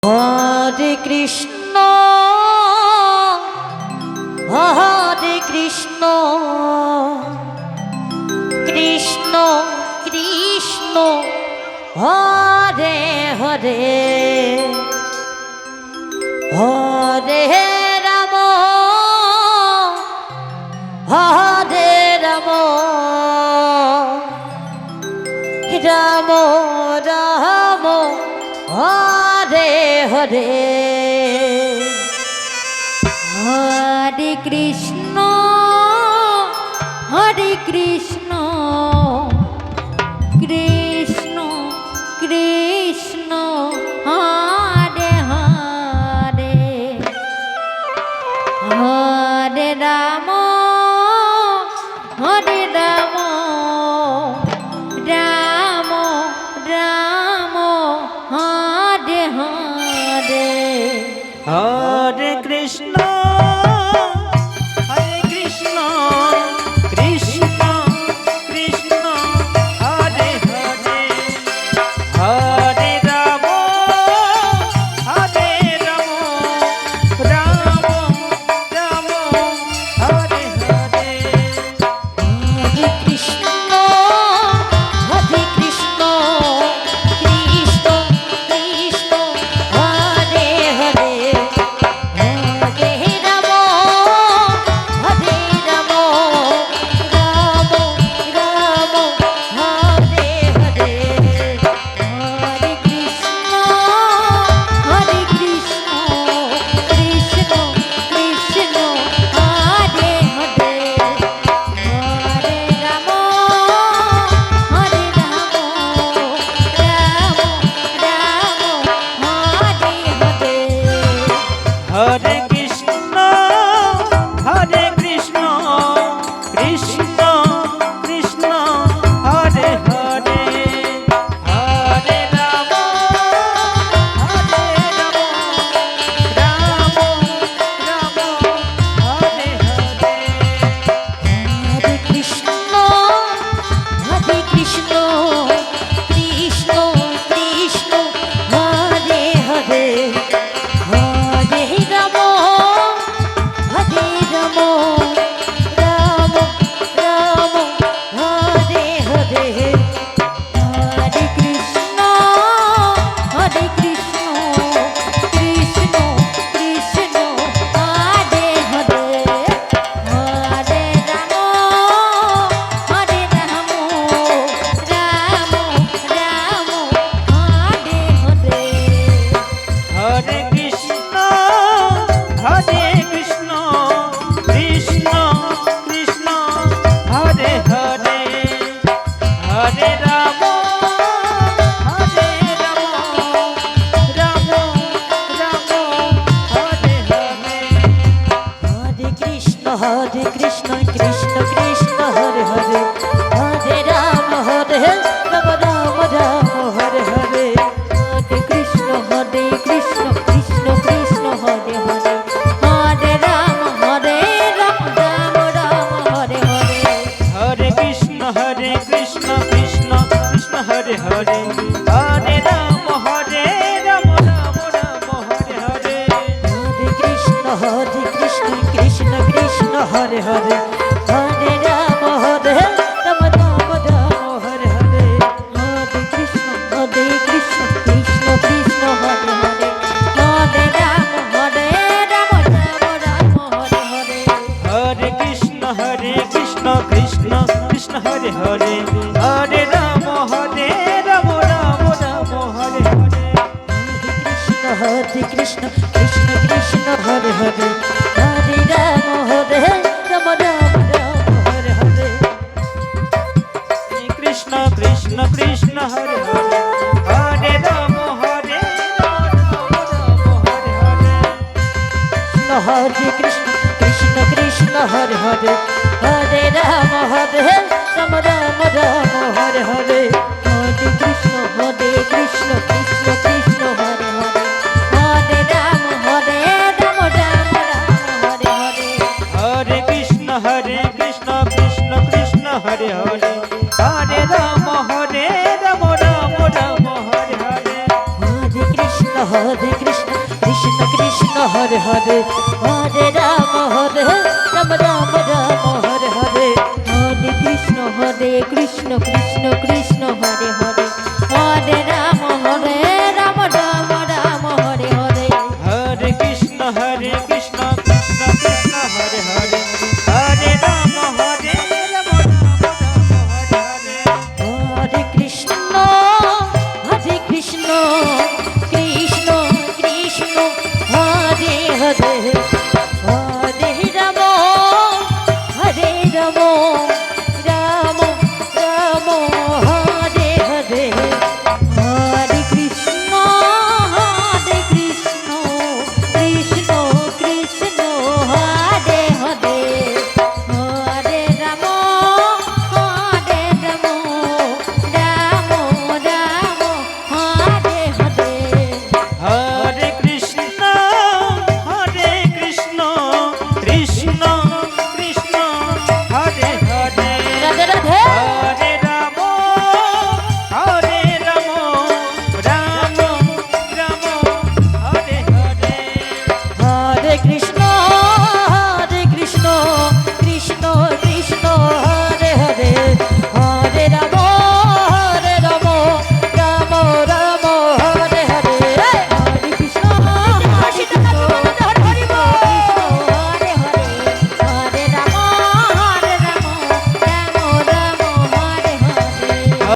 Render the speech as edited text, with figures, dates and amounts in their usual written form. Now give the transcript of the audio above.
Hare Krishna Krishna Krishna Hare Hare Hare Ram Hare Ram Ram Ram Hare Hare Hare Krishna Krishna Krishna Hare Hare Hare Ram Ram Ram Hare Hare Hare Krishna Krishna Krishna Hare Hare Hare Ram Ram Ram Hare Hare Hare Krishna Krishna Krishna Hare Hare Hare Ram Ram Ram Hare Hare Hare Krishna Krishna Krishna Hare Hare Hare Ram Hare Krishna Krishna Krishna Hare Hare Hare Ram Ram Hare Hare Hare Krishna Krishna Krishna Hare Hare Hare Ram Ram Ram Hare Hare Hare Krishna Krishna Krishna Hare Hare Hare Ram Ram Ram Hare Hare Hare Krishna Krishna Krishna Hare Hare Hare Ram Ram Hare Hare Hare Krishna Krishna Krishna Hare Hare Hare Ram Ram Ram Hare Hare Hare Krishna Krishna Krishna Hare Hare Hare Ram Ram Ram Hare Hare Hare Krishna Krishna Krishna Hare Hare Hare Ram Ram Ram Hare Hare Hare Krishna Krishna Krishna Hare Hare Hare Ram Ram Ram Hare Hare Hare Krishna Krishna Krishna Hare Hare Hare Ram Ram Ram Hare Hare Hare Krishna Krishna Krishna Hare Hare Hare Ram Ram Ram Hare Hare Hare Krishna Krishna Hare Hare Hare Ram Ram Ram Hare Hare Krishna Krishna Hare Hare Hare Ram Ram Hare Hare Hare Krishna Krishna Hare Hare Hare Ram Ram Ram Hare Hare Hare Krishna Krishna Krishna Hare Hare Hare Ram Ram Ram Hare Hare Hare Krishna Krishna Krishna Hare Hare Hare Ram Ram Ram Hare Hare Hare Krishna Krishna Krishna Krishna Hare Hare Hare Ram Ram Ram Ram Hare Hare Hare Krishna Krishna Krishna